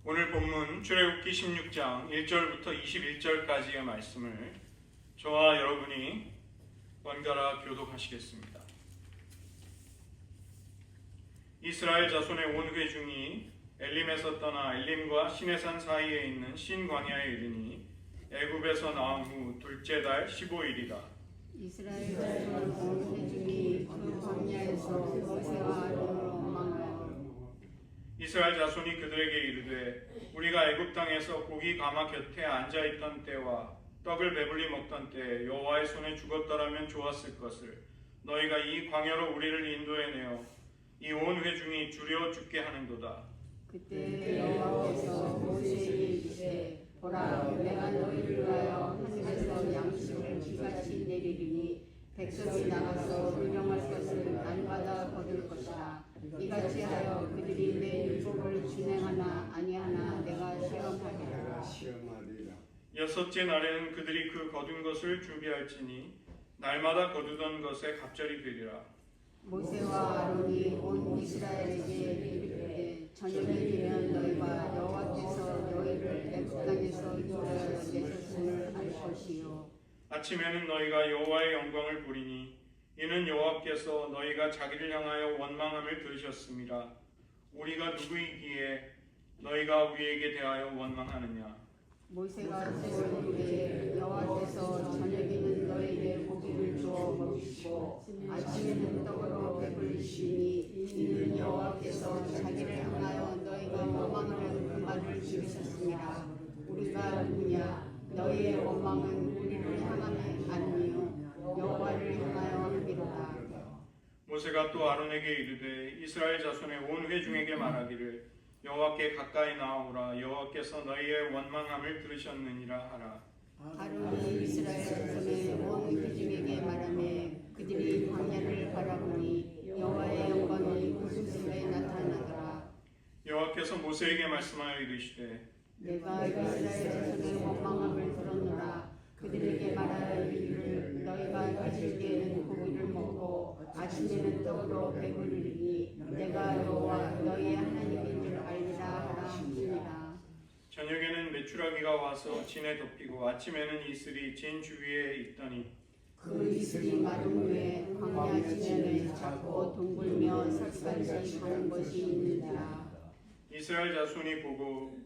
오늘 본문 출애굽기 16장 1절부터 21절까지의 말씀을 저와 여러분이 번갈아 교독하시겠습니다. 이스라엘 자손의 온 회중이 엘림에서 떠나 엘림과 시내산 사이에 있는 신광야에 이르니 애굽에서 나온 후 둘째 달 15일이다. 이스라엘 자손 온 회중이 그 광야에서 모세와 아론을 원망하여 이스라엘 자손이 그들에게 이르되 우리가 애굽 땅에서 고기 가마 곁에 앉아 있던 때와 떡을 배불리 먹던 때에 여호와의 손에 죽었더라면 좋았을 것을 너희가 이 광야로 우리를 인도해내어 이 온 회중이 주려 죽게 하는도다. 그때 여호와께서 모세에게 이르시되 보라 내가 너희를 위하여 하늘에서 양식을 비같이 내리리니 백성이 나가서 운영할 것을 날마다 거둘 것이라. 이같이 하여 그들이 내 율법을 준행하나 아니하나 내가 시험하리라. 여섯째 날에는 그들이 그 거둔 것을 준비할지니 날마다 거두던 것에 갑절이 되리라. 모세와 아론이 온 이스라엘에게 이르되 저녁이 되면 너희가 여호와께서 너희를 애굽 땅에서 인도하여 내셨음을 알 것이요. 아침에는 너희가 여호와의 영광을 보리니 이는 여호와께서 너희가 자기를 향하여 원망함을 들으셨음이라. 우리가 누구이기에 너희가 우리에게 대하여 원망하느냐. 모세가 이르되 여호와께서 저녁에는 너희에게 고기를 주어 먹이시고 아침에는 떡으로 배불리시니 이는 여호와께서 자기를 향하여 너희가 원망하는 그 말을 들으셨습니다. 우리가 누구냐? 너희의 원망은 우리를 향함이 아니요 여호와를 향하여 함이로다. 모세가 또 아론에게 이르되 이스라엘 자손의 온 회중에게 말하기를 여호와께 가까이 나오라. 여호와께서 너희의 원망함을 들으셨느니라 하라. 아론이 이스라엘 자손의 온 회중에게 말하며 그들이 광야를 바라보니 여호와의 영광이 구름에 나타나더라. 여호와께서 모세에게 말씀하여 이르시되 내가 이스라엘 자손의 원망함을 들었노라. 그들에게 말하여 이르기를 너희가 가질 때에는 고기를 먹고 아침에는 떡으로 배부르리니 내가 여호와 너희의 하나님인 줄 알리라 하라 하시니라. 저녁에는 메추라기가 와서 진에 덮이고 아침에는 이슬이 진 주위에 있더니 그 이슬이 마른 후에 광야 지면에 작고 둥글며 삭같이 가는 것이 있는지라. 이스라엘 자손이 보고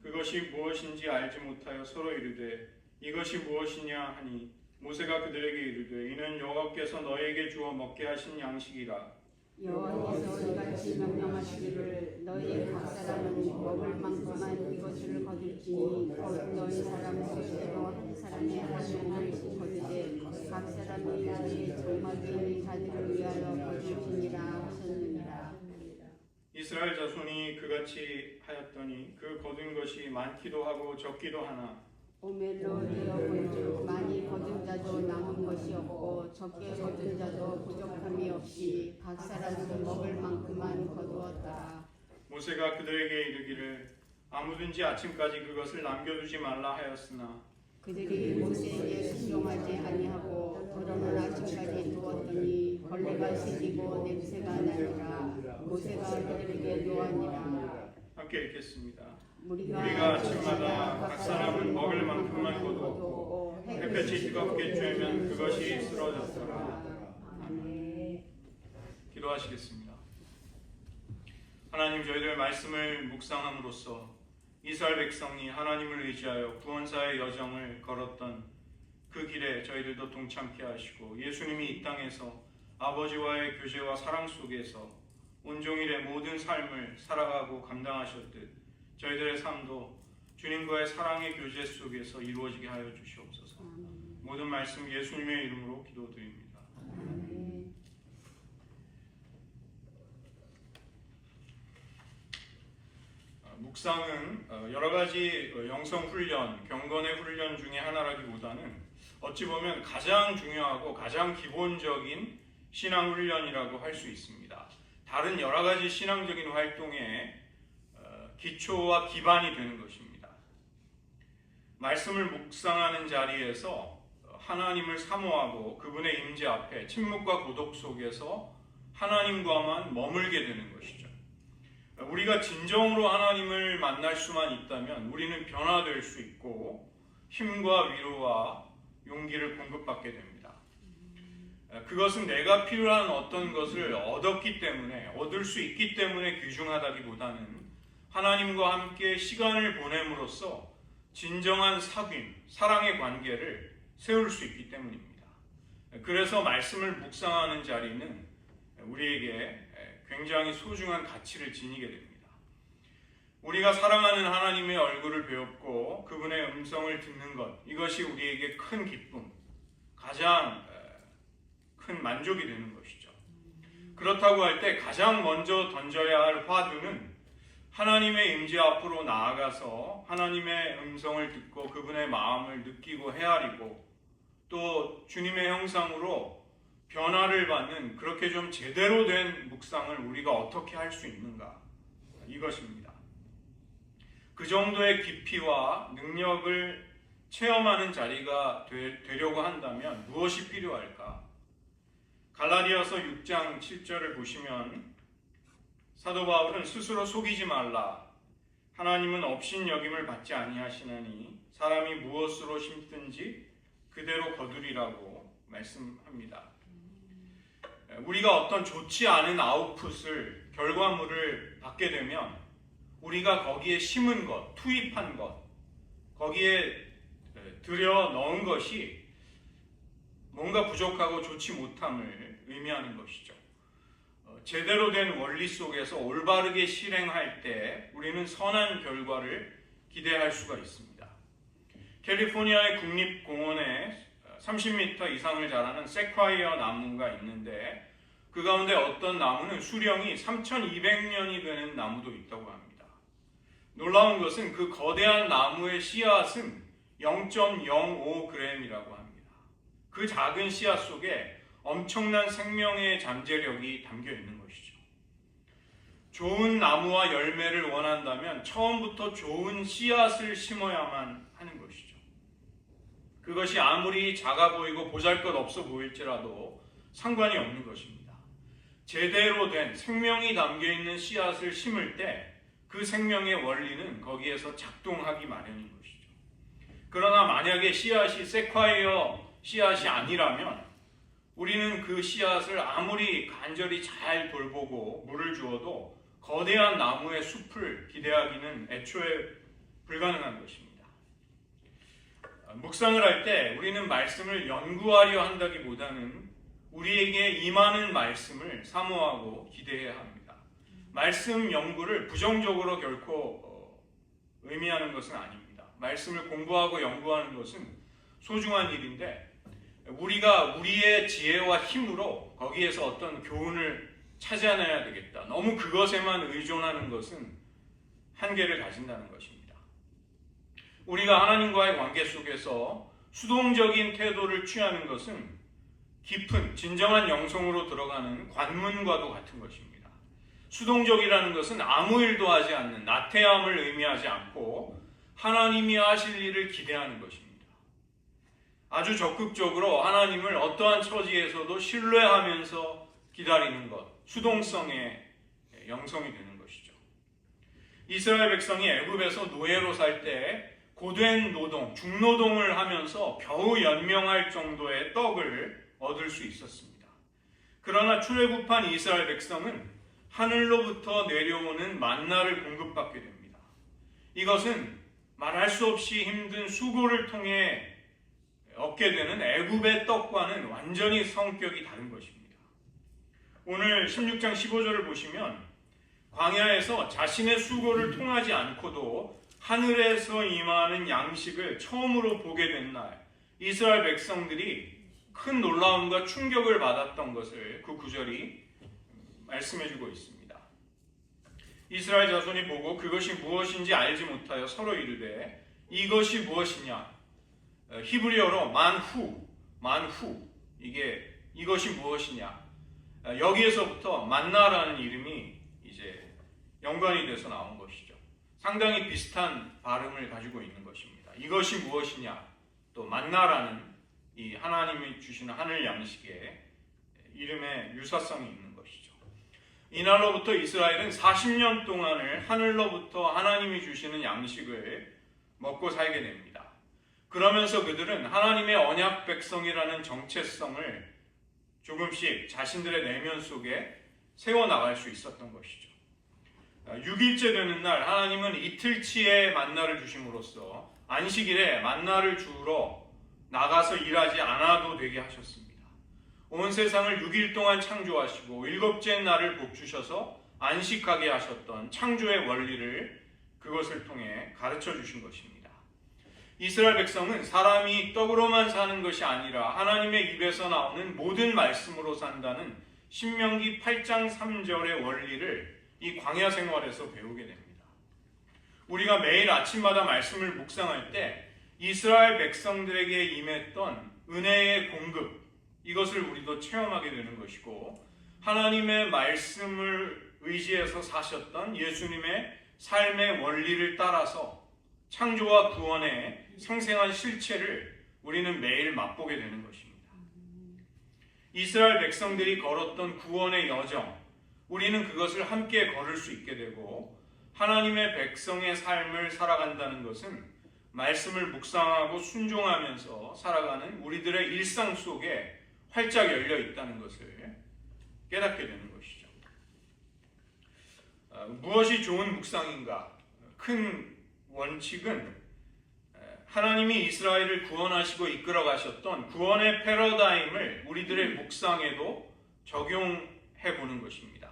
그것이 무엇인지 알지 못하여 서로 이르되 이것이 무엇이냐 하니 모세가 그들에게 이르되 이는 여호와께서 너희에게 주어 먹게 하신 양식이라. 여호와께서 이같이 명령하시기를 너희 각 사람은 먹을 만큼만 이것을 거둘지니 곧 너희 사람 수대로 한 사람이 한 몫을 거두되 각 사람이 자기의 장막에 있는 자들을 위하여 거둘지니라 하셨느니라. 이스라엘 자손이 그같이 하였더니 그 거둔 것이 많기도 하고 적기도 하나 오멜로 되어 본즉 많이 거둔 자도 남은 것이 없고 적게 거둔 자도 부족함이 없이 각 사람은 먹을 만큼만 거두었더라. 모세가 그들에게 이르기를 아무든지 아침까지 그것을 남겨두지 말라 하였으나 그들이 모세에게 순종하지 아니하고 더러는 아침까지 두었더니 벌레가 새기고 냄새가 나니라. 모세가 그들에게 노하니라. 함께 읽겠습니다. 우리가 아침마다 각 사람은 먹을 만큼만 거두었고 햇볕이 뜨겁게 쬐면 그것이 쓰러졌더라. 기도하시겠습니다. 하나님, 저희들 말씀을 묵상함으로써 이스라엘 백성이 하나님을 의지하여 구원사의 여정을 걸었던 그 길에 저희들도 동참케 하시고 예수님이 이 땅에서 아버지와의 교제와 사랑 속에서 온종일의 모든 삶을 살아가고 감당하셨듯 저희들의 삶도 주님과의 사랑의 교제 속에서 이루어지게 하여 주시옵소서. 모든 말씀 예수님의 이름으로 기도드립니다. 묵상은 여러 가지 영성 훈련, 경건의 훈련 중에 하나라기보다는 어찌 보면 가장 중요하고 가장 기본적인 신앙 훈련이라고 할 수 있습니다. 다른 여러 가지 신앙적인 활동에 기초와 기반이 되는 것입니다. 말씀을 묵상하는 자리에서 하나님을 사모하고 그분의 임재 앞에 침묵과 고독 속에서 하나님과만 머물게 되는 것이죠. 우리가 진정으로 하나님을 만날 수만 있다면 우리는 변화될 수 있고 힘과 위로와 용기를 공급받게 됩니다. 그것은 내가 필요한 어떤 것을 얻었기 때문에, 얻을 수 있기 때문에 귀중하다기보다는 하나님과 함께 시간을 보냄으로써 진정한 사귐, 사랑의 관계를 세울 수 있기 때문입니다. 그래서 말씀을 묵상하는 자리는 우리에게 굉장히 소중한 가치를 지니게 됩니다. 우리가 사랑하는 하나님의 얼굴을 배웠고 그분의 음성을 듣는 것, 이것이 우리에게 큰 기쁨, 가장 큰 만족이 되는 것이죠. 그렇다고 할 때 가장 먼저 던져야 할 화두는 하나님의 임재 앞으로 나아가서 하나님의 음성을 듣고 그분의 마음을 느끼고 헤아리고 또 주님의 형상으로 변화를 받는 그렇게 좀 제대로 된 묵상을 우리가 어떻게 할 수 있는가, 이것입니다. 그 정도의 깊이와 능력을 체험하는 자리가 되려고 한다면 무엇이 필요할까? 갈라디아서 6장 7절을 보시면 사도 바울은 스스로 속이지 말라. 하나님은 업신여김을 받지 아니하시나니 사람이 무엇으로 심든지 그대로 거두리라고 말씀합니다. 우리가 어떤 좋지 않은 아웃풋을, 결과물을 받게 되면 우리가 거기에 심은 것, 투입한 것, 거기에 들여 넣은 것이 뭔가 부족하고 좋지 못함을 의미하는 것이죠. 제대로 된 원리 속에서 올바르게 실행할 때 우리는 선한 결과를 기대할 수가 있습니다. 캘리포니아의 국립공원에 30m 이상을 자라는 세콰이어 나무가 있는데 그 가운데 어떤 나무는 수령이 3200년이 되는 나무도 있다고 합니다. 놀라운 것은 그 거대한 나무의 씨앗은 0.05g이라고 합니다. 그 작은 씨앗 속에 엄청난 생명의 잠재력이 담겨 있는 것이죠. 좋은 나무와 열매를 원한다면 처음부터 좋은 씨앗을 심어야만 하는 것이죠. 그것이 아무리 작아 보이고 보잘것없어 보일지라도 상관이 없는 것입니다. 제대로 된 생명이 담겨있는 씨앗을 심을 때 그 생명의 원리는 거기에서 작동하기 마련인 것이죠. 그러나 만약에 씨앗이 세콰이어 씨앗이 아니라면 우리는 그 씨앗을 아무리 간절히 잘 돌보고 물을 주어도 거대한 나무의 숲을 기대하기는 애초에 불가능한 것입니다. 묵상을 할 때 우리는 말씀을 연구하려 한다기보다는 우리에게 임하는 말씀을 사모하고 기대해야 합니다. 말씀 연구를 부정적으로 결코 의미하는 것은 아닙니다. 말씀을 공부하고 연구하는 것은 소중한 일인데 우리가 우리의 지혜와 힘으로 거기에서 어떤 교훈을 찾아내야 되겠다. 너무 그것에만 의존하는 것은 한계를 가진다는 것입니다. 우리가 하나님과의 관계 속에서 수동적인 태도를 취하는 것은 깊은 진정한 영성으로 들어가는 관문과도 같은 것입니다. 수동적이라는 것은 아무 일도 하지 않는 나태함을 의미하지 않고 하나님이 하실 일을 기대하는 것입니다. 아주 적극적으로 하나님을 어떠한 처지에서도 신뢰하면서 기다리는 것, 수동성의 영성이 되는 것이죠. 이스라엘 백성이 애굽에서 노예로 살 때 고된 노동, 중노동을 하면서 겨우 연명할 정도의 떡을 얻을 수 있었습니다. 그러나 출애굽한 이스라엘 백성은 하늘로부터 내려오는 만나를 공급받게 됩니다. 이것은 말할 수 없이 힘든 수고를 통해 얻게 되는 애굽의 떡과는 완전히 성격이 다른 것입니다. 오늘 16장 15절을 보시면 광야에서 자신의 수고를 통하지 않고도 하늘에서 임하는 양식을 처음으로 보게 된 날, 이스라엘 백성들이 큰 놀라움과 충격을 받았던 것을 그 구절이 말씀해주고 있습니다. 이스라엘 자손이 보고 그것이 무엇인지 알지 못하여 서로 이르되 이것이 무엇이냐? 히브리어로 만후, 이것이 무엇이냐? 여기에서부터 만나라는 이름이 이제 연관이 돼서 나온 것이죠. 상당히 비슷한 발음을 가지고 있는 것입니다. 이것이 무엇이냐? 또 만나라는 이 하나님이 주시는 하늘 양식의 이름의 유사성이 있는 것이죠. 이날로부터 이스라엘은 40년 동안을 하늘로부터 하나님이 주시는 양식을 먹고 살게 됩니다. 그러면서 그들은 하나님의 언약 백성이라는 정체성을 조금씩 자신들의 내면 속에 세워나갈 수 있었던 것이죠. 6일째 되는 날 하나님은 이틀치의 만나를 주심으로써 안식일에 만나를 주우러 나가서 일하지 않아도 되게 하셨습니다. 온 세상을 6일 동안 창조하시고 7째 날을 복주셔서 안식하게 하셨던 창조의 원리를 그것을 통해 가르쳐 주신 것입니다. 이스라엘 백성은 사람이 떡으로만 사는 것이 아니라 하나님의 입에서 나오는 모든 말씀으로 산다는 신명기 8장 3절의 원리를 이 광야 생활에서 배우게 됩니다. 우리가 매일 아침마다 말씀을 묵상할 때 이스라엘 백성들에게 임했던 은혜의 공급, 이것을 우리도 체험하게 되는 것이고, 하나님의 말씀을 의지해서 사셨던 예수님의 삶의 원리를 따라서 창조와 구원의 생생한 실체를 우리는 매일 맛보게 되는 것입니다. 이스라엘 백성들이 걸었던 구원의 여정, 우리는 그것을 함께 걸을 수 있게 되고, 하나님의 백성의 삶을 살아간다는 것은 말씀을 묵상하고 순종하면서 살아가는 우리들의 일상 속에 활짝 열려 있다는 것을 깨닫게 되는 것이죠. 무엇이 좋은 묵상인가? 큰 원칙은 하나님이 이스라엘을 구원하시고 이끌어 가셨던 구원의 패러다임을 우리들의 묵상에도 적용해 보는 것입니다.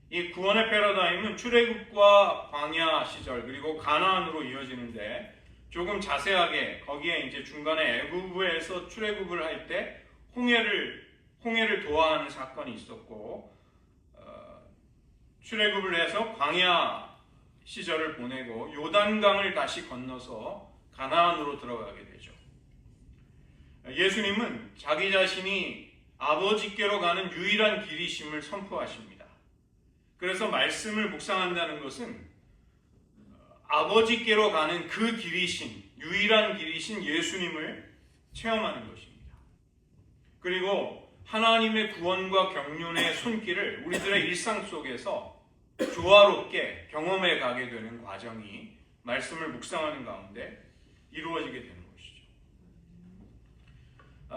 이 구원의 패러다임은 출애굽과 광야 시절 그리고 가나안으로 이어지는데, 조금 자세하게 거기에 이제 중간에 애굽에서 출애굽을 할 때 홍해를 도하하는 사건이 있었고, 출애굽을 해서 광야 시절을 보내고 요단강을 다시 건너서 가나안으로 들어가게 되죠. 예수님은 자기 자신이 아버지께로 가는 유일한 길이심을 선포하십니다. 그래서 말씀을 묵상한다는 것은 아버지께로 가는 그 길이신, 유일한 길이신 예수님을 체험하는 것입니다. 그리고 하나님의 구원과 경륜의 손길을 우리들의 일상 속에서 조화롭게 경험해 가게 되는 과정이 말씀을 묵상하는 가운데 이루어지게 되는 것이죠.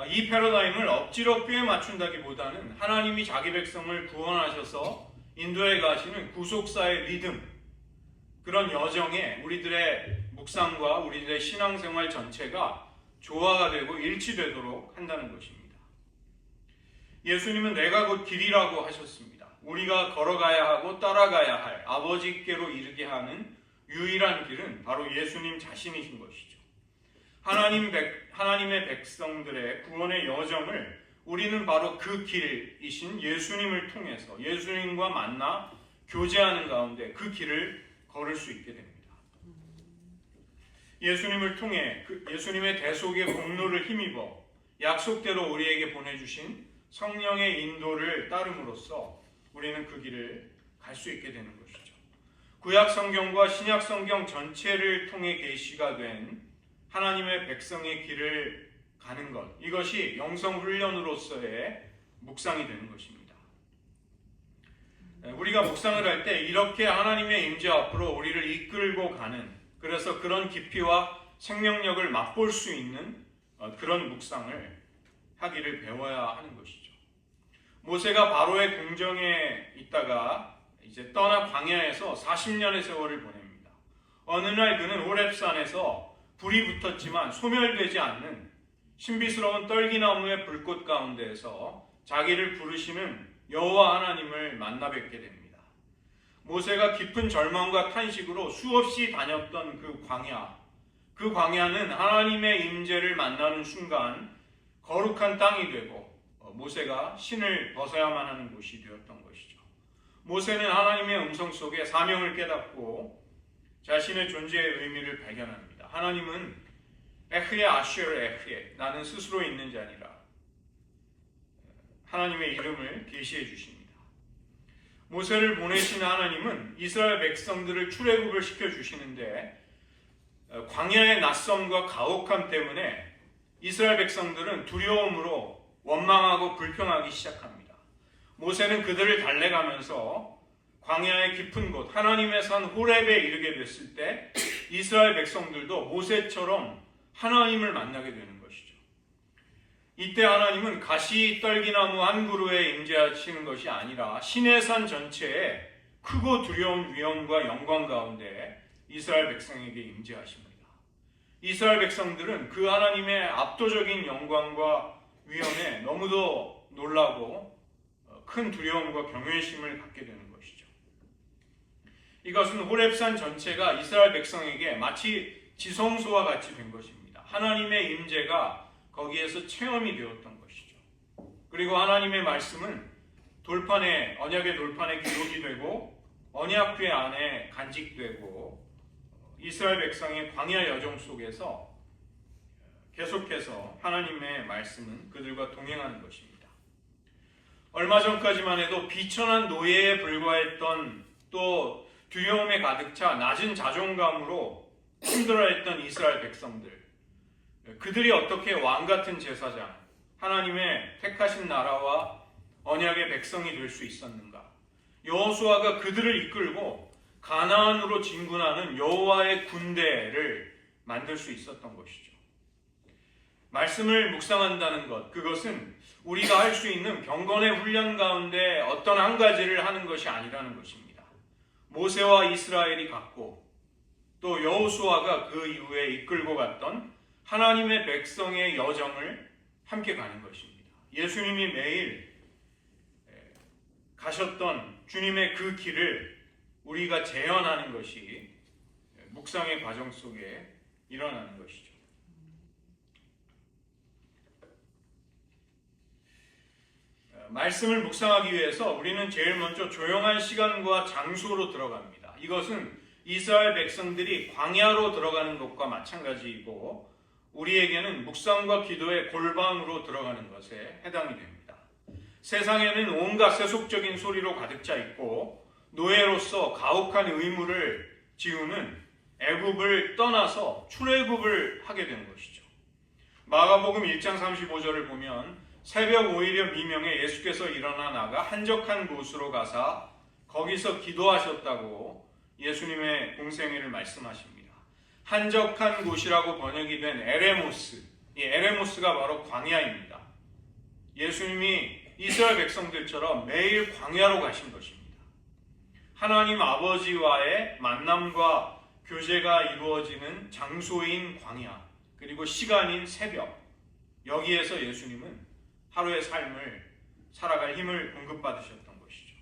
이 패러다임을 억지로 꾀에 맞춘다기보다는 하나님이 자기 백성을 구원하셔서 인도해 가시는 구속사의 리듬, 그런 여정에 우리들의 묵상과 우리들의 신앙생활 전체가 조화가 되고 일치되도록 한다는 것입니다. 예수님은 내가 곧 길이라고 하셨습니다. 우리가 걸어가야 하고 따라가야 할 아버지께로 이르게 하는 유일한 길은 바로 예수님 자신이신 것이죠. 하나님의 백성들의 구원의 여정을 우리는 바로 그 길이신 예수님을 통해서 예수님과 만나 교제하는 가운데 그 길을 걸을 수 있게 됩니다. 예수님을 통해 예수님의 대속의 공로를 힘입어 약속대로 우리에게 보내주신 성령의 인도를 따름으로써 우리는 그 길을 갈 수 있게 되는 것이죠. 구약 성경과 신약 성경 전체를 통해 계시가 된 하나님의 백성의 길을 가는 것, 이것이 영성 훈련으로서의 묵상이 되는 것입니다. 우리가 묵상을 할 때 이렇게 하나님의 임재 앞으로 우리를 이끌고 가는, 그래서 그런 깊이와 생명력을 맛볼 수 있는 그런 묵상을 하기를 배워야 하는 것이죠. 모세가 바로의 궁정에 있다가 이제 떠나 광야에서 40년의 세월을 보냅니다. 어느 날 그는 호렙산에서 불이 붙었지만 소멸되지 않는 신비스러운 떨기나무의 불꽃 가운데에서 자기를 부르시는 여호와 하나님을 만나 뵙게 됩니다. 모세가 깊은 절망과 탄식으로 수없이 다녔던 그 광야는 하나님의 임재를 만나는 순간 거룩한 땅이 되고 모세가 신을 벗어야만 하는 곳이 되었던 것이죠. 모세는 하나님의 음성 속에 사명을 깨닫고 자신의 존재의 의미를 발견합니다. 하나님은 에흐에 아쉬르 에흐에, 나는 스스로 있는 자니라, 하나님의 이름을 계시해 주십니다. 모세를 보내신 하나님은 이스라엘 백성들을 출애굽을 시켜주시는데, 광야의 낯섦과 가혹함 때문에 이스라엘 백성들은 두려움으로 원망하고 불평하기 시작합니다. 모세는 그들을 달래가면서 광야의 깊은 곳 하나님의 산 호렙에 이르게 됐을 때 이스라엘 백성들도 모세처럼 하나님을 만나게 되는 것이죠. 이때 하나님은 가시 떨기나무 한 그루에 임재하시는 것이 아니라 시내산 전체에 크고 두려운 위엄과 영광 가운데 이스라엘 백성에게 임재하십니다. 이스라엘 백성들은 그 하나님의 압도적인 영광과 위엄에 너무도 놀라고 큰 두려움과 경외심을 갖게 되는 것이죠. 이것은 호렙산 전체가 이스라엘 백성에게 마치 지성소와 같이 된 것입니다. 하나님의 임재가 거기에서 체험이 되었던 것이죠. 그리고 하나님의 말씀은 언약의 돌판에 기록이 되고 언약궤 안에 간직되고 이스라엘 백성의 광야 여정 속에서 계속해서 하나님의 말씀은 그들과 동행하는 것입니다. 얼마 전까지만 해도 비천한 노예에 불과했던 또 두려움에 가득 차 낮은 자존감으로 힘들어했던 이스라엘 백성들, 그들이 어떻게 왕같은 제사장, 하나님의 택하신 나라와 언약의 백성이 될 수 있었는가? 여호수아가 그들을 이끌고 가나안으로 진군하는 여호와의 군대를 만들 수 있었던 것이죠. 말씀을 묵상한다는 것, 그것은 우리가 할 수 있는 경건의 훈련 가운데 어떤 한 가지를 하는 것이 아니라는 것입니다. 모세와 이스라엘이 갖고 또 여호수아가 그 이후에 이끌고 갔던 하나님의 백성의 여정을 함께 가는 것입니다. 예수님이 매일 가셨던 주님의 그 길을 우리가 재현하는 것이 묵상의 과정 속에 일어나는 것이죠. 말씀을 묵상하기 위해서 우리는 제일 먼저 조용한 시간과 장소로 들어갑니다. 이것은 이스라엘 백성들이 광야로 들어가는 것과 마찬가지이고 우리에게는 묵상과 기도의 골방으로 들어가는 것에 해당이 됩니다. 세상에는 온갖 세속적인 소리로 가득 차 있고 노예로서 가혹한 의무를 지우는 애굽을 떠나서 출애굽을 하게 된 것이죠. 마가복음 1장 35절을 보면 새벽 오히려 미명에 예수께서 일어나 나가 한적한 곳으로 가사 거기서 기도하셨다고 예수님의 공생애를 말씀하십니다. 한적한 곳이라고 번역이 된 에레모스, 이 에레모스가 바로 광야입니다. 예수님이 이스라엘 백성들처럼 매일 광야로 가신 것입니다. 하나님 아버지와의 만남과 교제가 이루어지는 장소인 광야, 그리고 시간인 새벽, 여기에서 예수님은 하루의 삶을 살아갈 힘을 공급받으셨던 것이죠.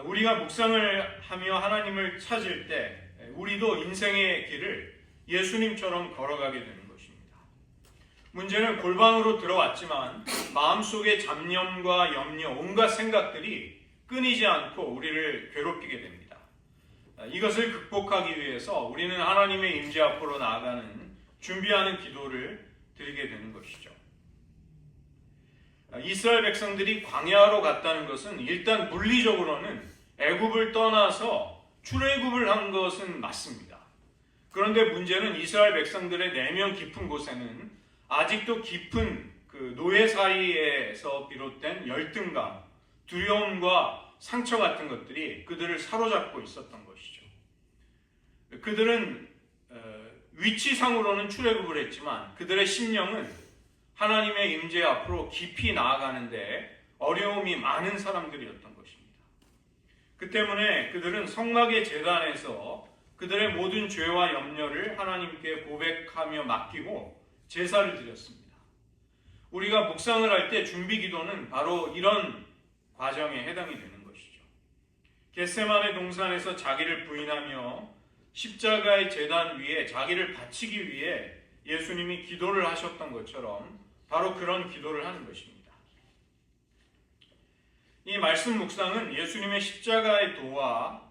우리가 묵상을 하며 하나님을 찾을 때 우리도 인생의 길을 예수님처럼 걸어가게 되는 것입니다. 문제는 골방으로 들어왔지만 마음속의 잡념과 염려, 온갖 생각들이 끊이지 않고 우리를 괴롭히게 됩니다. 이것을 극복하기 위해서 우리는 하나님의 임재 앞으로 나아가는 준비하는 기도를 드리게 되는 것이죠. 이스라엘 백성들이 광야로 갔다는 것은 일단 물리적으로는 애굽을 떠나서 출애굽을 한 것은 맞습니다. 그런데 문제는 이스라엘 백성들의 내면 깊은 곳에는 아직도 깊은 그 노예 사이에서 비롯된 열등감, 두려움과 상처 같은 것들이 그들을 사로잡고 있었던 것이죠. 그들은 위치상으로는 출애굽을 했지만 그들의 심령은 하나님의 임재 앞으로 깊이 나아가는데 어려움이 많은 사람들이었던 것입니다. 그 때문에 그들은 성막의 제단에서 그들의 모든 죄와 염려를 하나님께 고백하며 맡기고 제사를 드렸습니다. 우리가 묵상을 할 때 준비 기도는 바로 이런 과정에 해당이 되는 것이죠. 겟세마네 동산에서 자기를 부인하며 십자가의 제단 위에 자기를 바치기 위해 예수님이 기도를 하셨던 것처럼 바로 그런 기도를 하는 것입니다. 이 말씀 묵상은 예수님의 십자가의 도와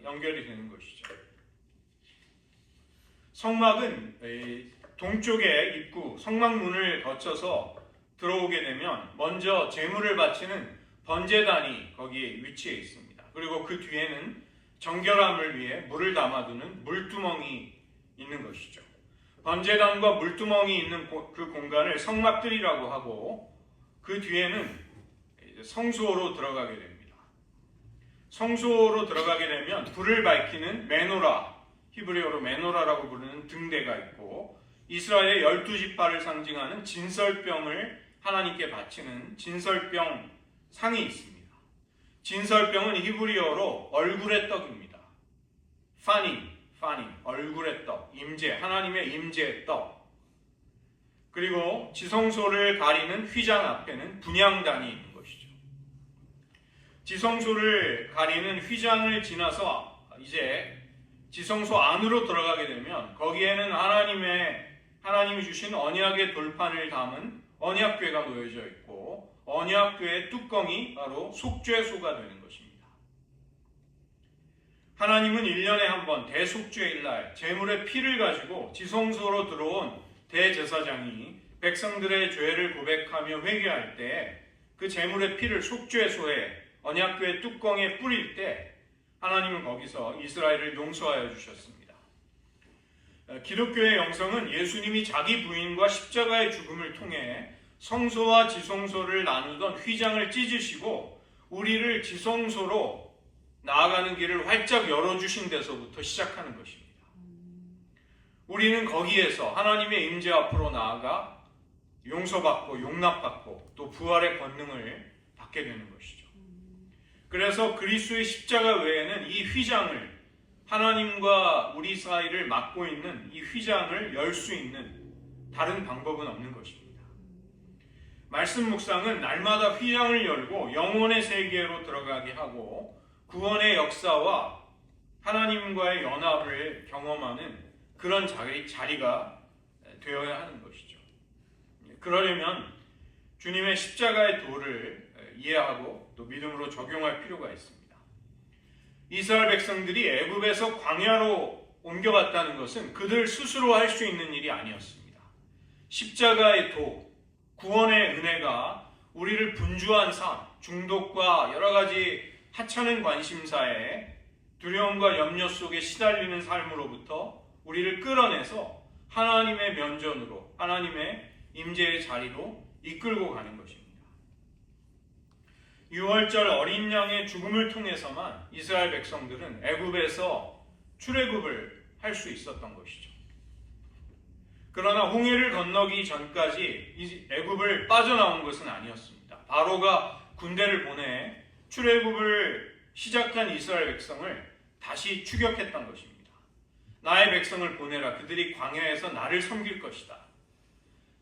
연결이 되는 것이죠. 성막은 동쪽의 입구, 성막문을 거쳐서 들어오게 되면 먼저 제물을 바치는 번제단이 거기에 위치해 있습니다. 그리고 그 뒤에는 정결함을 위해 물을 담아두는 물두멍이 있는 것이죠. 번제단과 물두멍이 있는 그 공간을 성막들이라고 하고 그 뒤에는 성소로 들어가게 됩니다. 성소로 들어가게 되면 불을 밝히는 메노라, 히브리어로 메노라라고 부르는 등대가 있고, 이스라엘의 12지파를 상징하는 진설병을 하나님께 바치는 진설병 상이 있습니다. 진설병은 히브리어로 얼굴의 떡입니다. 파닝, 얼굴의 떡, 임재, 하나님의 임재의 떡. 그리고 지성소를 가리는 휘장 앞에는 분향단이 있는 것이죠. 지성소를 가리는 휘장을 지나서 이제 지성소 안으로 들어가게 되면 거기에는 하나님이 주신 언약의 돌판을 담은 언약궤가 놓여져 있고, 언약궤의 뚜껑이 바로 속죄소가 되는 것입니다. 하나님은 1년에 한 번 대속죄일날 제물의 피를 가지고 지성소로 들어온 대제사장이 백성들의 죄를 고백하며 회개할 때 그 제물의 피를 속죄소에 언약궤의 뚜껑에 뿌릴 때 하나님은 거기서 이스라엘을 용서하여 주셨습니다. 기독교의 영성은 예수님이 자기 부인과 십자가의 죽음을 통해 성소와 지성소를 나누던 휘장을 찢으시고 우리를 지성소로 나아가는 길을 활짝 열어주신 데서부터 시작하는 것입니다. 우리는 거기에서 하나님의 임재 앞으로 나아가 용서받고 용납받고 또 부활의 권능을 받게 되는 것이죠. 그래서 그리스도의 십자가 외에는 이 휘장을, 하나님과 우리 사이를 막고 있는 이 휘장을 열 수 있는 다른 방법은 없는 것입니다. 말씀 묵상은 날마다 휘장을 열고 영혼의 세계로 들어가게 하고 구원의 역사와 하나님과의 연합을 경험하는 그런 자리가 되어야 하는 것이죠. 그러려면 주님의 십자가의 도를 이해하고 또 믿음으로 적용할 필요가 있습니다. 이스라엘 백성들이 애굽에서 광야로 옮겨갔다는 것은 그들 스스로 할 수 있는 일이 아니었습니다. 십자가의 도, 구원의 은혜가 우리를 분주한 삶, 중독과 여러 가지 하찮은 관심사에 두려움과 염려 속에 시달리는 삶으로부터 우리를 끌어내서 하나님의 면전으로, 하나님의 임재의 자리로 이끌고 가는 것입니다. 6월절 어린 양의 죽음을 통해서만 이스라엘 백성들은 애굽에서 출애굽을 할 수 있었던 것이죠. 그러나 홍해를 건너기 전까지 애굽을 빠져나온 것은 아니었습니다. 바로가 군대를 보내 출애굽을 시작한 이스라엘 백성을 다시 추격했던 것입니다. 나의 백성을 보내라. 그들이 광야에서 나를 섬길 것이다.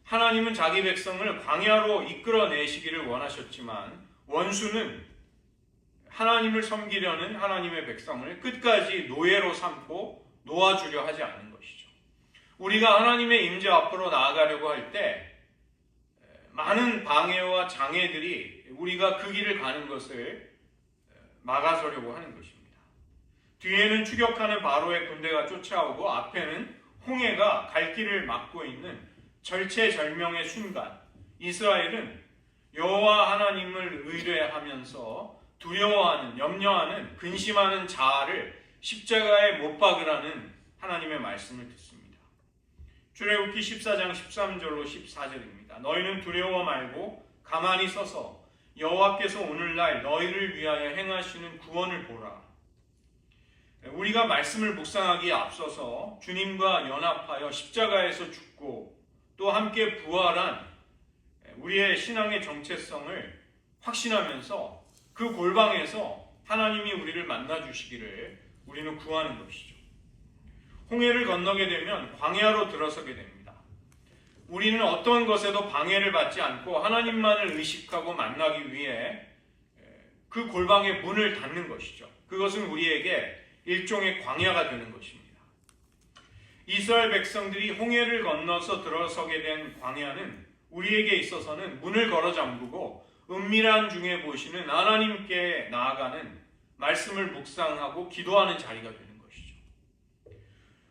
하나님은 자기 백성을 광야로 이끌어내시기를 원하셨지만 원수는 하나님을 섬기려는 하나님의 백성을 끝까지 노예로 삼고 놓아주려 하지 않는 것이죠. 우리가 하나님의 임재 앞으로 나아가려고 할 때 많은 방해와 장애들이 우리가 그 길을 가는 것을 막아서려고 하는 것입니다. 뒤에는 추격하는 바로의 군대가 쫓아오고 앞에는 홍해가 갈 길을 막고 있는 절체절명의 순간, 이스라엘은 여호와 하나님을 의뢰하면서 두려워하는, 염려하는, 근심하는 자아를 십자가에 못 박으라는 하나님의 말씀을 듣습니다. 출애굽기 14장 13절로 14절입니다. 너희는 두려워 말고 가만히 서서 여호와께서 오늘날 너희를 위하여 행하시는 구원을 보라. 우리가 말씀을 묵상하기에 앞서서 주님과 연합하여 십자가에서 죽고 또 함께 부활한 우리의 신앙의 정체성을 확신하면서 그 골방에서 하나님이 우리를 만나주시기를 우리는 구하는 것이죠. 홍해를 건너게 되면 광야로 들어서게 됩니다. 우리는 어떤 것에도 방해를 받지 않고 하나님만을 의식하고 만나기 위해 그 골방의 문을 닫는 것이죠. 그것은 우리에게 일종의 광야가 되는 것입니다. 이스라엘 백성들이 홍해를 건너서 들어서게 된 광야는 우리에게 있어서는 문을 걸어 잠그고 은밀한 중에 보시는 하나님께 나아가는 말씀을 묵상하고 기도하는 자리가 되는 것이죠.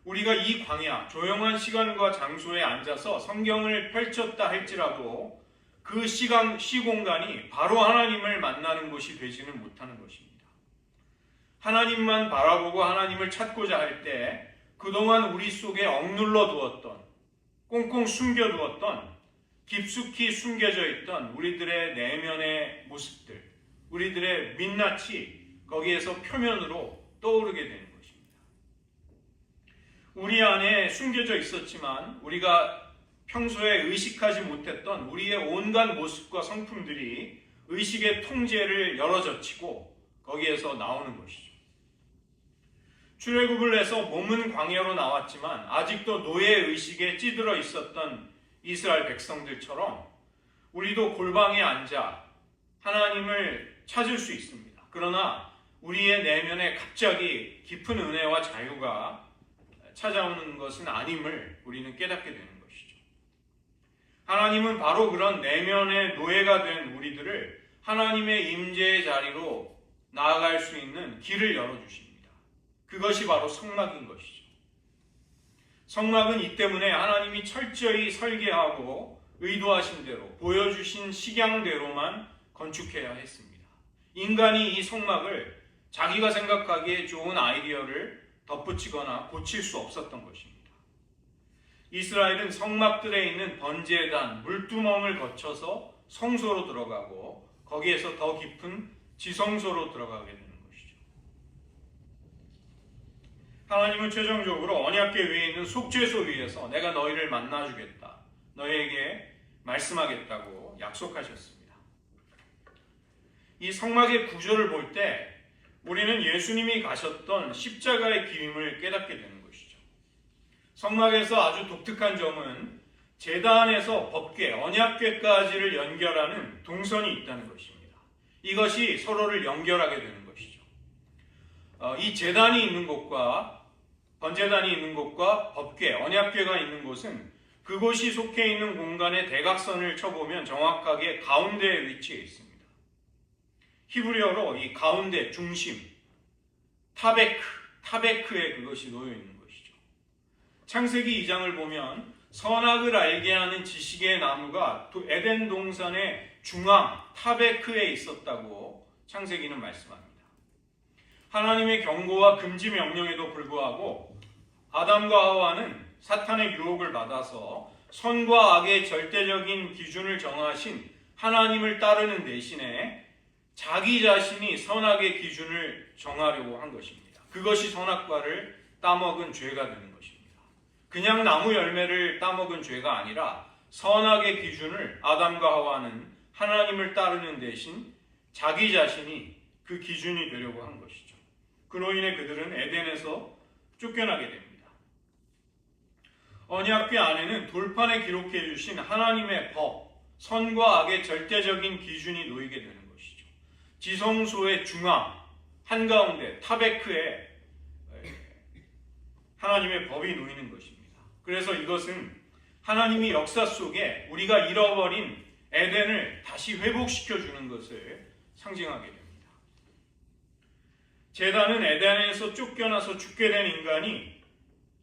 우리가 이 광야, 조용한 시간과 장소에 앉아서 성경을 펼쳤다 할지라도 그 시공간이 바로 하나님을 만나는 곳이 되지는 못하는 것입니다. 하나님만 바라보고 하나님을 찾고자 할 때 그동안 우리 속에 억눌러 두었던, 꽁꽁 숨겨두었던 깊숙이 숨겨져 있던 우리들의 내면의 모습들, 우리들의 민낯이 거기에서 표면으로 떠오르게 되는 것입니다. 우리 안에 숨겨져 있었지만 우리가 평소에 의식하지 못했던 우리의 온갖 모습과 성품들이 의식의 통제를 열어젖히고 거기에서 나오는 것이죠. 출애굽을 해서 몸은 광야로 나왔지만 아직도 노예의식에 찌들어 있었던 이스라엘 백성들처럼 우리도 골방에 앉아 하나님을 찾을 수 있습니다. 그러나 우리의 내면에 갑자기 깊은 은혜와 자유가 찾아오는 것은 아님을 우리는 깨닫게 되는 것이죠. 하나님은 바로 그런 내면의 노예가 된 우리들을 하나님의 임재의 자리로 나아갈 수 있는 길을 열어주십니다. 그것이 바로 성막인 것이죠. 성막은 이 때문에 하나님이 철저히 설계하고 의도하신 대로 보여주신 식양대로만 건축해야 했습니다. 인간이 이 성막을 자기가 생각하기에 좋은 아이디어를 덧붙이거나 고칠 수 없었던 것입니다. 이스라엘은 성막들에 있는 번제단, 물두멍을 거쳐서 성소로 들어가고 거기에서 더 깊은 지성소로 들어가게 되는 것이죠. 하나님은 최종적으로 언약궤 위에 있는 속죄소 위에서 내가 너희를 만나주겠다, 너희에게 말씀하겠다고 약속하셨습니다. 이 성막의 구조를 볼 때 우리는 예수님이 가셨던 십자가의 기임을 깨닫게 되는 것이죠. 성막에서 아주 독특한 점은 제단에서 법궤, 언약궤까지를 연결하는 동선이 있다는 것입니다. 이것이 서로를 연결하게 되는 것이죠. 이 제단이 있는 곳과 번제단이 있는 곳과 법궤, 언약궤가 있는 곳은 그곳이 속해 있는 공간의 대각선을 쳐보면 정확하게 가운데에 위치해 있습니다. 히브리어로 이 가운데, 중심, 타베크에 그것이 놓여 있는 것이죠. 창세기 2장을 보면 선악을 알게 하는 지식의 나무가 에덴 동산의 중앙, 타베크에 있었다고 창세기는 말씀합니다. 하나님의 경고와 금지 명령에도 불구하고 아담과 하와는 사탄의 유혹을 받아서 선과 악의 절대적인 기준을 정하신 하나님을 따르는 대신에 자기 자신이 선악의 기준을 정하려고 한 것입니다. 그것이 선악과를 따먹은 죄가 되는 것입니다. 그냥 나무 열매를 따먹은 죄가 아니라 선악의 기준을 아담과 하와는 하나님을 따르는 대신 자기 자신이 그 기준이 되려고 한 것이죠. 그로 인해 그들은 에덴에서 쫓겨나게 됩니다. 언약궤 안에는 돌판에 기록해 주신 하나님의 법, 선과 악의 절대적인 기준이 놓이게 되는 것이죠. 지성소의 중앙, 한가운데, 타베크에 하나님의 법이 놓이는 것입니다. 그래서 이것은 하나님이 역사 속에 우리가 잃어버린 에덴을 다시 회복시켜주는 것을 상징하게 됩니다. 제단은 에덴에서 쫓겨나서 죽게 된 인간이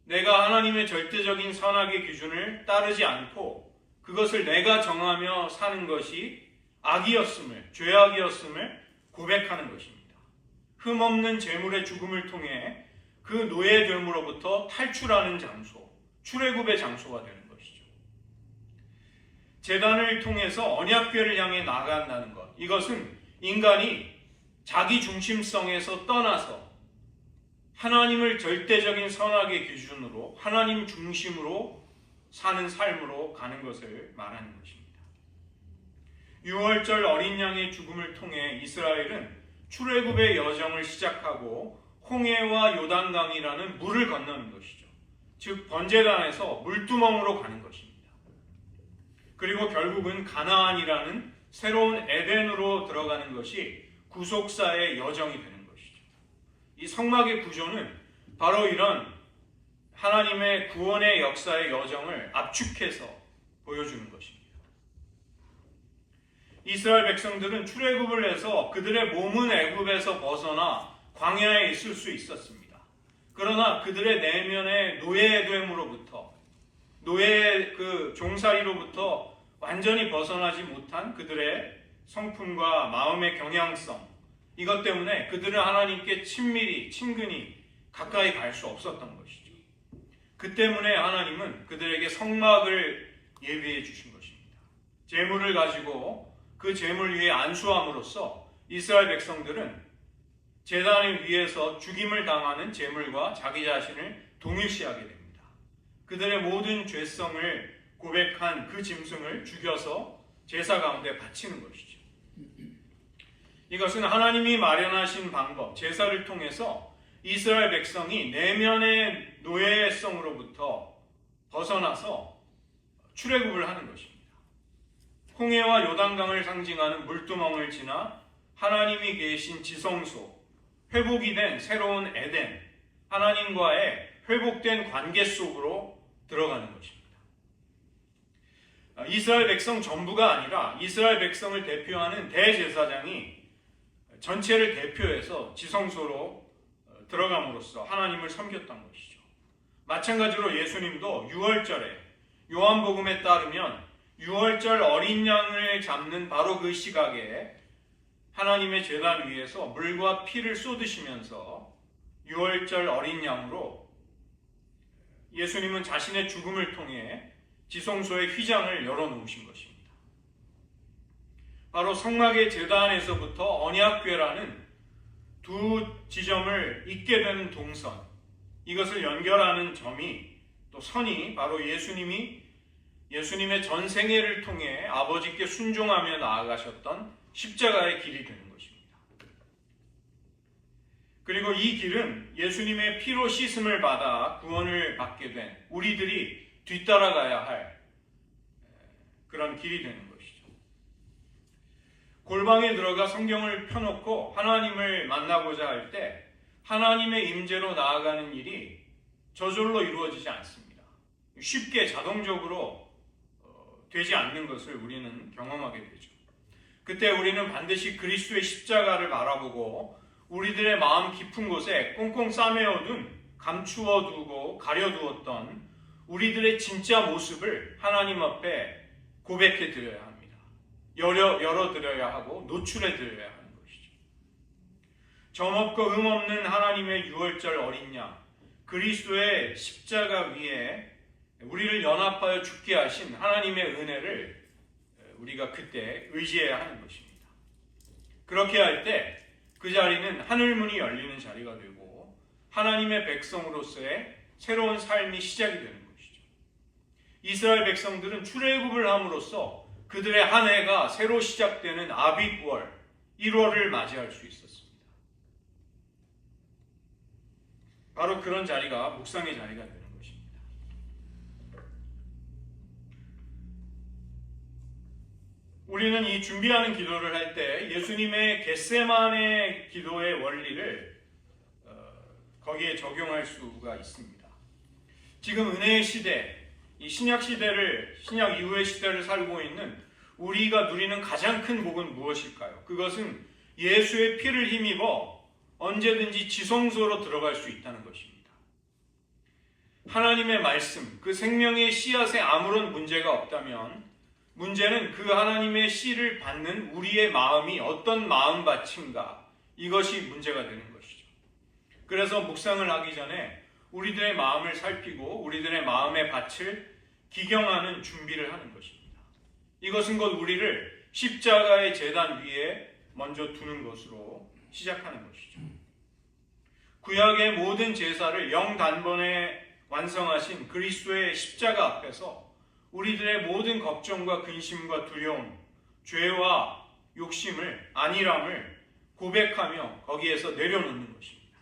내가 하나님의 절대적인 선악의 기준을 따르지 않고 그것을 내가 정하며 사는 것이 악이었음을, 죄악이었음을 고백하는 것입니다. 흠없는 재물의 죽음을 통해 그 노예됨으로부터 탈출하는 장소, 출애굽의 장소가 되는 것이죠. 제단을 통해서 언약궤를 향해 나아간다는 것, 이것은 인간이 자기 중심성에서 떠나서 하나님을 절대적인 선악의 기준으로 하나님 중심으로 사는 삶으로 가는 것을 말하는 것입니다. 6월절 어린 양의 죽음을 통해 이스라엘은 출애굽의 여정을 시작하고 홍해와 요단강이라는 물을 건너는 것이죠. 즉 번제단에서 물두멍으로 가는 것입니다. 그리고 결국은 가나안이라는 새로운 에덴으로 들어가는 것이 구속사의 여정이 되는 것이죠. 이 성막의 구조는 바로 이런 하나님의 구원의 역사의 여정을 압축해서 보여주는 것입니다. 이스라엘 백성들은 출애굽을 해서 그들의 몸은 애굽에서 벗어나 광야에 있을 수 있었습니다. 그러나 그들의 내면의 노예됨으로부터, 노예의 그 종살이로부터 완전히 벗어나지 못한 그들의 성품과 마음의 경향성, 이것 때문에 그들은 하나님께 친밀히, 친근히 가까이 갈 수 없었던 것이죠. 그 때문에 하나님은 그들에게 성막을 예비해 주신 것입니다. 제물을 가지고 그 제물 위에 안수함으로써 이스라엘 백성들은 제단 위에서 죽임을 당하는 제물과 자기 자신을 동일시하게 됩니다. 그들의 모든 죄성을 고백한 그 짐승을 죽여서 제사 가운데 바치는 것이죠. 이것은 하나님이 마련하신 방법, 제사를 통해서 이스라엘 백성이 내면의 노예성으로부터 벗어나서 출애굽을 하는 것입니다. 홍해와 요단강을 상징하는 물두멍을 지나 하나님이 계신 지성소, 회복이 된 새로운 에덴, 하나님과의 회복된 관계 속으로 들어가는 것입니다. 이스라엘 백성 전부가 아니라 이스라엘 백성을 대표하는 대제사장이 전체를 대표해서 지성소로 들어감으로써 하나님을 섬겼던 것이죠. 마찬가지로 예수님도 유월절에 요한복음에 따르면 유월절 어린 양을 잡는 바로 그 시각에 하나님의 제단 위에서 물과 피를 쏟으시면서 유월절 어린 양으로 예수님은 자신의 죽음을 통해 지성소의 휘장을 열어놓으신 것입니다. 바로 성막의 제단에서부터 언약궤라는 두 지점을 잇게 되는 동선, 이것을 연결하는 점이 또 선이 바로 예수님의 전생애를 통해 아버지께 순종하며 나아가셨던 십자가의 길이 되는 것입니다. 그리고 이 길은 예수님의 피로 씻음을 받아 구원을 받게 된 우리들이 뒤따라가야 할 그런 길이 되는 것이죠. 골방에 들어가 성경을 펴놓고 하나님을 만나고자 할 때 하나님의 임재로 나아가는 일이 저절로 이루어지지 않습니다. 쉽게 자동적으로 되지 않는 것을 우리는 경험하게 되죠. 그때 우리는 반드시 그리스도의 십자가를 바라보고 우리들의 마음 깊은 곳에 꽁꽁 싸매어둔, 감추어두고 가려두었던 우리들의 진짜 모습을 하나님 앞에 고백해 드려야 합니다. 열어드려야 하고 노출해 드려야 하는 것이죠. 점없고 흠없는 하나님의 유월절 어린 양, 그리스도의 십자가 위에 우리를 연합하여 죽게 하신 하나님의 은혜를 우리가 그때 의지해야 하는 것입니다. 그렇게 할 때 그 자리는 하늘문이 열리는 자리가 되고 하나님의 백성으로서의 새로운 삶이 시작이 되는 것이죠. 이스라엘 백성들은 출애굽을 함으로써 그들의 한 해가 새로 시작되는 아빕월 1월을 맞이할 수 있었습니다. 바로 그런 자리가 묵상의 자리가 되는 것입니다. 우리는 이 준비하는 기도를 할 때 예수님의 겟세마네 기도의 원리를 거기에 적용할 수가 있습니다. 지금 은혜의 시대, 이 신약 이후의 시대를 살고 있는 우리가 누리는 가장 큰 복은 무엇일까요? 그것은 예수의 피를 힘입어 언제든지 지성소로 들어갈 수 있다는 것입니다. 하나님의 말씀, 그 생명의 씨앗에 아무런 문제가 없다면 문제는 그 하나님의 씨를 받는 우리의 마음이 어떤 마음밭인가, 이것이 문제가 되는 것이죠. 그래서 묵상을 하기 전에 우리들의 마음을 살피고 우리들의 마음의 밭을 기경하는 준비를 하는 것입니다. 이것은 곧 우리를 십자가의 제단 위에 먼저 두는 것으로 시작하는 것이죠. 구약의 모든 제사를 영단번에 완성하신 그리스도의 십자가 앞에서 우리들의 모든 걱정과 근심과 두려움, 죄와 욕심을, 안일함을 고백하며 거기에서 내려놓는 것입니다.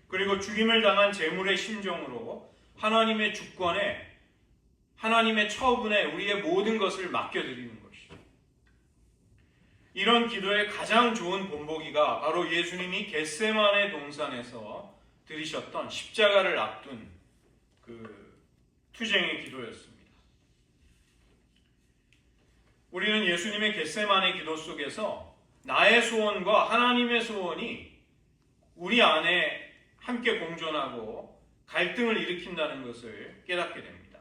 그리고 죽임을 당한 제물의 심정으로 하나님의 주권에, 하나님의 처분에 우리의 모든 것을 맡겨드리는 것이죠. 이런 기도의 가장 좋은 본보기가 바로 예수님이 겟세마네 동산에서 드리셨던 십자가를 앞둔 그 투쟁의 기도였습니다. 우리는 예수님의 겟세마네 기도 속에서 나의 소원과 하나님의 소원이 우리 안에 함께 공존하고 갈등을 일으킨다는 것을 깨닫게 됩니다.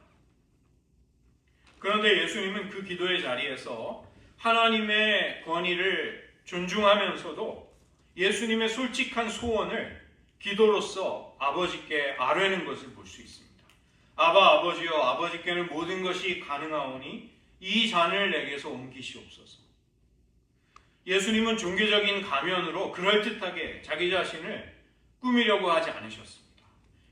그런데 예수님은 그 기도의 자리에서 하나님의 권위를 존중하면서도 예수님의 솔직한 소원을 기도로서 아버지께 아뢰는 것을 볼 수 있습니다. 아버지여, 아버지께는 모든 것이 가능하오니 이 잔을 내게서 옮기시옵소서. 예수님은 종교적인 가면으로 그럴듯하게 자기 자신을 꾸미려고 하지 않으셨습니다.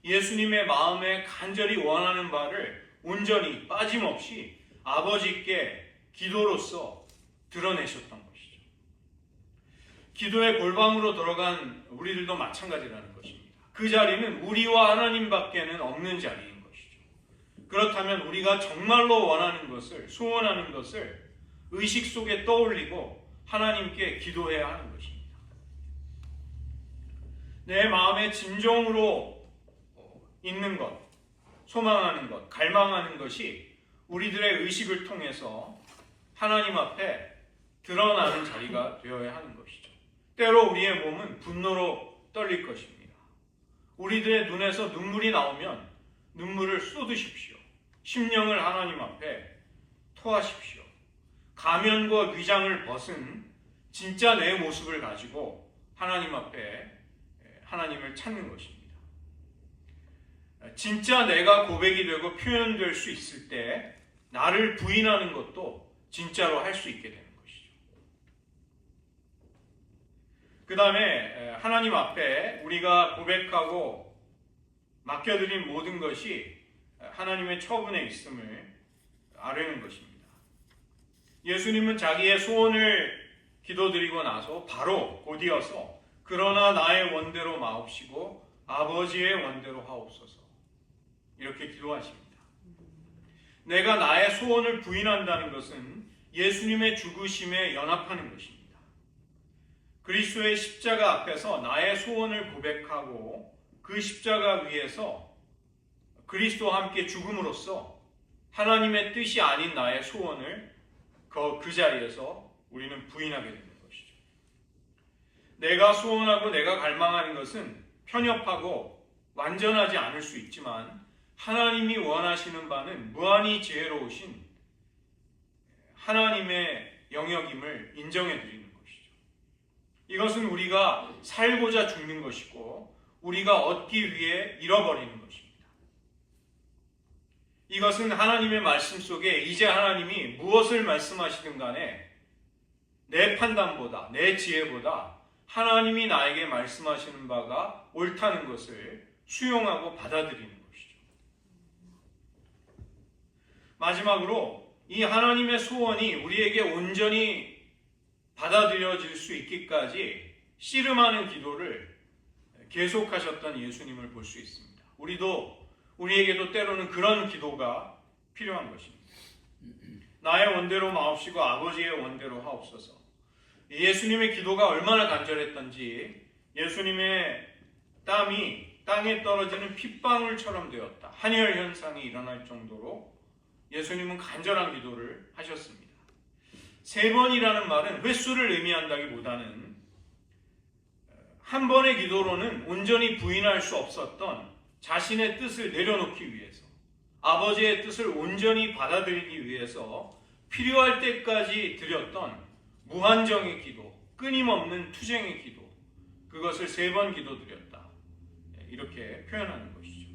예수님의 마음에 간절히 원하는 바를 온전히 빠짐없이 아버지께 기도로서 드러내셨던 것이죠. 기도의 골방으로 들어간 우리들도 마찬가지라는 것입니다. 그 자리는 우리와 하나님밖에는 없는 자리인 것이죠. 그렇다면 우리가 정말로 원하는 것을, 소원하는 것을 의식 속에 떠올리고 하나님께 기도해야 하는 것입니다. 내 마음에 진정으로 있는 것, 소망하는 것, 갈망하는 것이 우리들의 의식을 통해서 하나님 앞에 드러나는 자리가 되어야 하는 것이죠. 때로 우리의 몸은 분노로 떨릴 것입니다. 우리들의 눈에서 눈물이 나오면 눈물을 쏟으십시오. 심령을 하나님 앞에 토하십시오. 가면과 위장을 벗은 진짜 내 모습을 가지고 하나님 앞에 하나님을 찾는 것입니다. 진짜 내가 고백이 되고 표현될 수 있을 때 나를 부인하는 것도 진짜로 할 수 있게 되는 것이죠. 그 다음에 하나님 앞에 우리가 고백하고 맡겨드린 모든 것이 하나님의 처분에 있음을 아뢰는 것입니다. 예수님은 자기의 소원을 기도드리고 나서 바로 곧이어서 그러나 나의 원대로 마옵시고 아버지의 원대로 하옵소서 이렇게 기도하십니다. 내가 나의 소원을 부인한다는 것은 예수님의 죽으심에 연합하는 것입니다. 그리스도의 십자가 앞에서 나의 소원을 고백하고 그 십자가 위에서 그리스도와 함께 죽음으로써 하나님의 뜻이 아닌 나의 소원을 그 자리에서 우리는 부인하게 되는 것이죠. 내가 소원하고 내가 갈망하는 것은 편협하고 완전하지 않을 수 있지만 하나님이 원하시는 바는 무한히 지혜로우신 하나님의 영역임을 인정해 드리는 것이죠. 이것은 우리가 살고자 죽는 것이고 우리가 얻기 위해 잃어버리는 것입니다. 이것은 하나님의 말씀 속에 이제 하나님이 무엇을 말씀하시든 간에 내 판단보다 내 지혜보다 하나님이 나에게 말씀하시는 바가 옳다는 것을 수용하고 받아들이는 것이죠. 마지막으로 이 하나님의 소원이 우리에게 온전히 받아들여질 수 있기까지 씨름하는 기도를 계속하셨던 예수님을 볼 수 있습니다. 우리에게도 때로는 그런 기도가 필요한 것입니다. 나의 원대로 마옵시고 아버지의 원대로 하옵소서. 예수님의 기도가 얼마나 간절했던지 예수님의 땀이 땅에 떨어지는 핏방울처럼 되었다. 한열 현상이 일어날 정도로 예수님은 간절한 기도를 하셨습니다. 3번이라는 말은 횟수를 의미한다기보다는 한 번의 기도로는 온전히 부인할 수 없었던 자신의 뜻을 내려놓기 위해서, 아버지의 뜻을 온전히 받아들이기 위해서 필요할 때까지 드렸던 무한정의 기도, 끊임없는 투쟁의 기도, 그것을 3번 기도드렸다. 이렇게 표현하는 것이죠.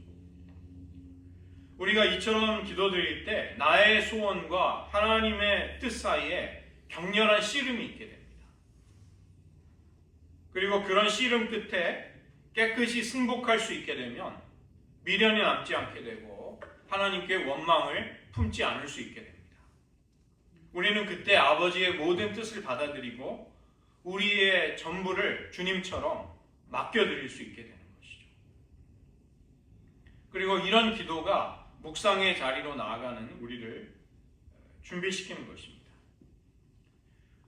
우리가 이처럼 기도드릴 때 나의 소원과 하나님의 뜻 사이에 격렬한 씨름이 있게 됩니다. 그리고 그런 씨름 끝에 깨끗이 승복할 수 있게 되면 미련이 남지 않게 되고 하나님께 원망을 품지 않을 수 있게 됩니다. 우리는 그때 아버지의 모든 뜻을 받아들이고 우리의 전부를 주님처럼 맡겨드릴 수 있게 되는 것이죠. 그리고 이런 기도가 묵상의 자리로 나아가는 우리를 준비시키는 것입니다.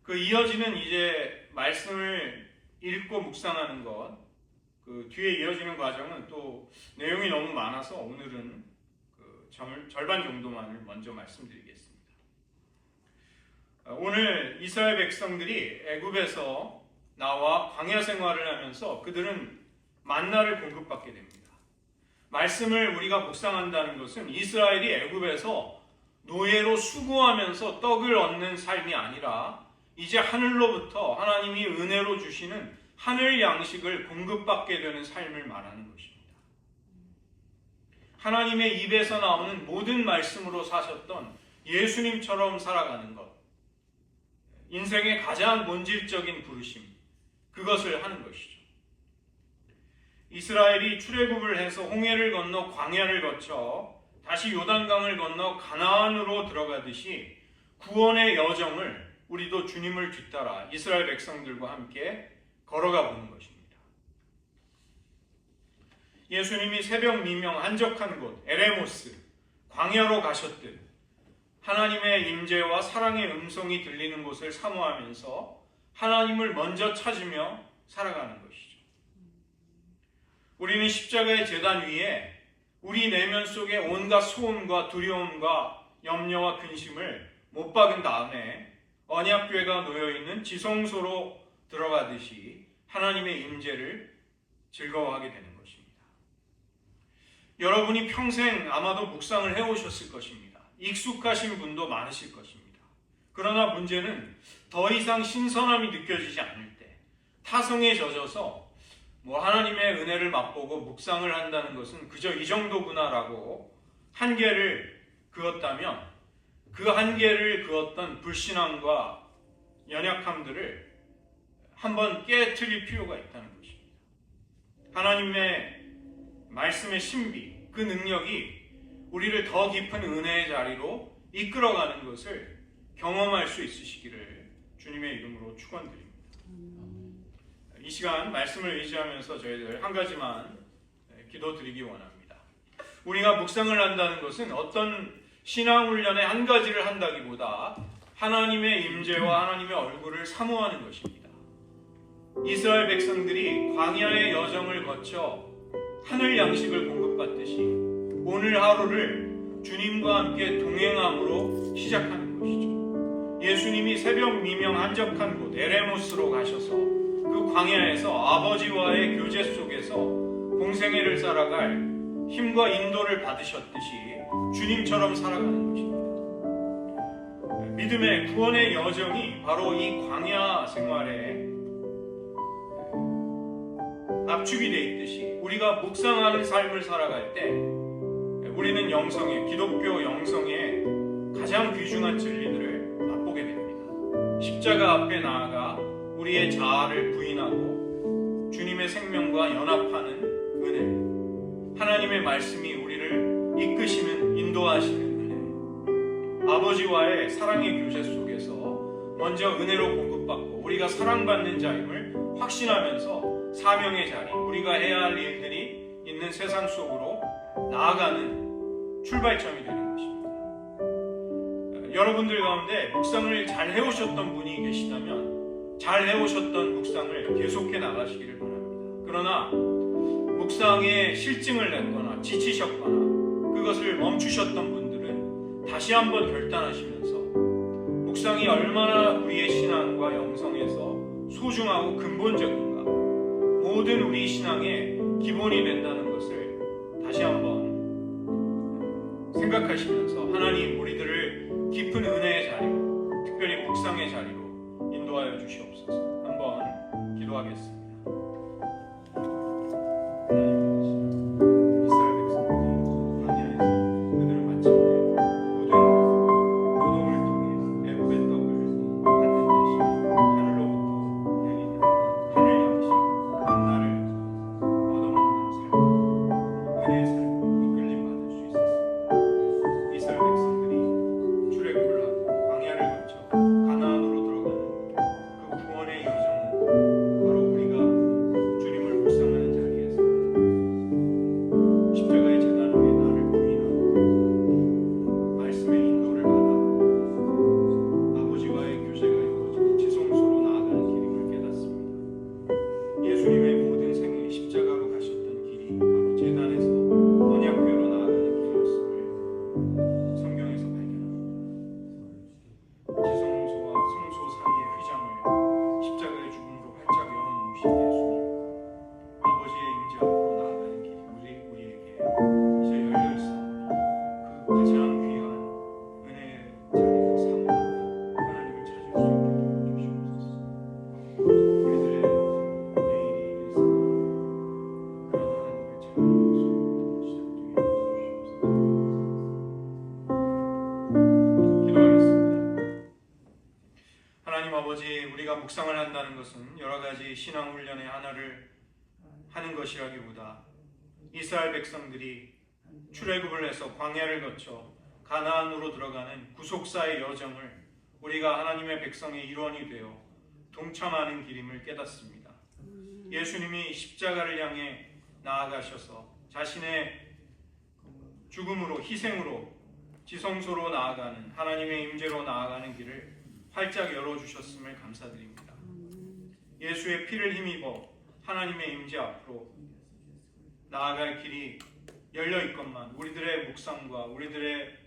그 이어지는 이제 말씀을 읽고 묵상하는 것, 그 뒤에 이어지는 과정은 또 내용이 너무 많아서 오늘은 그 절반 정도만을 먼저 말씀드리겠습니다. 오늘 이스라엘 백성들이 애굽에서 나와 광야 생활을 하면서 그들은 만나를 공급받게 됩니다. 말씀을 우리가 묵상한다는 것은 이스라엘이 애굽에서 노예로 수고하면서 떡을 얻는 삶이 아니라 이제 하늘로부터 하나님이 은혜로 주시는 하늘 양식을 공급받게 되는 삶을 말하는 것입니다. 하나님의 입에서 나오는 모든 말씀으로 사셨던 예수님처럼 살아가는 것, 인생의 가장 본질적인 부르심, 그것을 하는 것이죠. 이스라엘이 출애굽을 해서 홍해를 건너 광야를 거쳐 다시 요단강을 건너 가나안으로 들어가듯이 구원의 여정을 우리도 주님을 뒤따라 이스라엘 백성들과 함께 걸어가 보는 것입니다. 예수님이 새벽 미명 한적한 곳 에레모스 광야로 가셨듯 하나님의 임재와 사랑의 음성이 들리는 곳을 사모하면서 하나님을 먼저 찾으며 살아가는 것이죠. 우리는 십자가의 제단 위에 우리 내면 속에 온갖 소음과 두려움과 염려와 근심을 못 박은 다음에 언약궤가 놓여있는 지성소로 들어가듯이 하나님의 임재를 즐거워하게 되는 것입니다. 여러분이 평생 아마도 묵상을 해오셨을 것입니다. 익숙하신 분도 많으실 것입니다. 그러나 문제는 더 이상 신선함이 느껴지지 않을 때, 타성에 젖어서 하나님의 은혜를 맛보고 묵상을 한다는 것은 그저 이 정도구나라고 한계를 그었다면 그 한계를 그었던 불신앙과 연약함들을 한번 깨트릴 필요가 있다는 것입니다. 하나님의 말씀의 신비, 그 능력이 우리를 더 깊은 은혜의 자리로 이끌어가는 것을 경험할 수 있으시기를 주님의 이름으로 축원드립니다. 이 시간 말씀을 의지하면서 저희들 한 가지만 기도드리기 원합니다. 우리가 묵상을 한다는 것은 어떤 신앙훈련의 한 가지를 한다기보다 하나님의 임재와 하나님의 얼굴을 사모하는 것입니다. 이스라엘 백성들이 광야의 여정을 거쳐 하늘 양식을 공급받듯이 오늘 하루를 주님과 함께 동행함으로 시작하는 것이죠. 예수님이 새벽 미명 한적한 곳 에레모스로 가셔서 그 광야에서 아버지와의 교제 속에서 공생애를 살아갈 힘과 인도를 받으셨듯이 주님처럼 살아가는 것입니다. 믿음의 구원의 여정이 바로 이 광야 생활에 압축이 되어 있듯이 우리가 묵상하는 삶을 살아갈 때 우리는 영성의, 기독교 영성의 가장 귀중한 진리들을 맛보게 됩니다. 십자가 앞에 나아가 우리의 자아를 부인하고 주님의 생명과 연합하는 은혜, 하나님의 말씀이 우리를 이끄시는, 인도하시는 은혜, 아버지와의 사랑의 교제 속에서 먼저 은혜로 공급받고 우리가 사랑받는 자임을 확신하면서 사명의 자리, 우리가 해야 할 일들이 있는 세상 속으로 나아가는 출발점이 되는 것입니다. 여러분들 가운데 묵상을 잘 해오셨던 분이 계시다면 잘 해오셨던 묵상을 계속해 나가시기를 바랍니다. 그러나 묵상에 실증을 냈거나 지치셨거나 그것을 멈추셨던 분들은 다시 한번 결단하시면서 묵상이 얼마나 우리의 신앙과 영성에서 소중하고 근본적인가, 모든 우리 신앙의 기본이 된다는 것을 다시 한번 생각하시면서 하나님 우리들을 깊은 은혜의 자리로, 특별히 묵상의 자리로 인도하여 주시옵소서. 한번 기도하겠습니다. 가나안으로 들어가는 그 구원의 여정은 바로 우리가 우리가 묵상을 한다는 것은 여러 가지 신앙 훈련의 하나를 하는 것이라기보다 이스라엘 백성들이 출애굽을 해서 광야를 거쳐 가나안으로 들어가는 구속사의 여정을 우리가 하나님의 백성의 일원이 되어 동참하는 길임을 깨닫습니다. 예수님이 십자가를 향해 나아가셔서 자신의 죽음으로 희생으로 지성소로 나아가는 하나님의 임재로 나아가는 길을 활짝 열어주셨음을 감사드립니다. 예수의 피를 힘입어 하나님의 임재 앞으로 나아갈 길이 열려 있건만 우리들의 묵상과 우리들의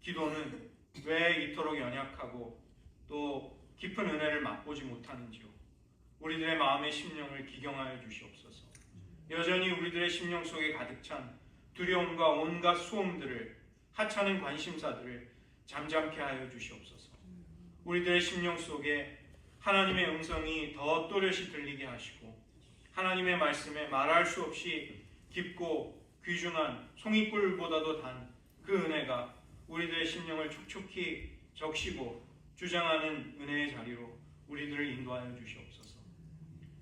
기도는 왜 이토록 연약하고 또 깊은 은혜를 맛보지 못하는지요. 우리들의 마음의 심령을 기경하여 주시옵소서. 여전히 우리들의 심령 속에 가득 찬 두려움과 온갖 소음들을 하찮은 관심사들을 잠잠케 하여 주시옵소서. 우리들의 심령 속에 하나님의 음성이 더 또렷이 들리게 하시고 하나님의 말씀에 말할 수 없이 깊고 귀중한 송이꿀보다도 단 그 은혜가 우리들의 심령을 촉촉히 적시고 주장하는 은혜의 자리로 우리들을 인도하여 주시옵소서.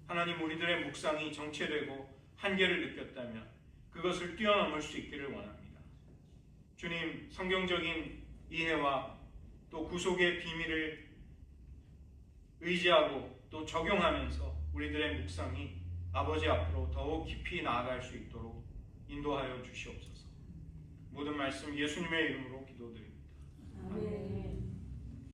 하나님, 우리들의 묵상이 정체되고 한계를 느꼈다면 그것을 뛰어넘을 수 있기를 원합니다. 주님, 성경적인 이해와 또 구속의 비밀을 의지하고 또 적용하면서 우리들의 묵상이 아버지 앞으로 더욱 깊이 나아갈 수 있도록 인도하여 주시옵소서. 모든 말씀 예수님의 이름으로 기도드립니다. 아멘.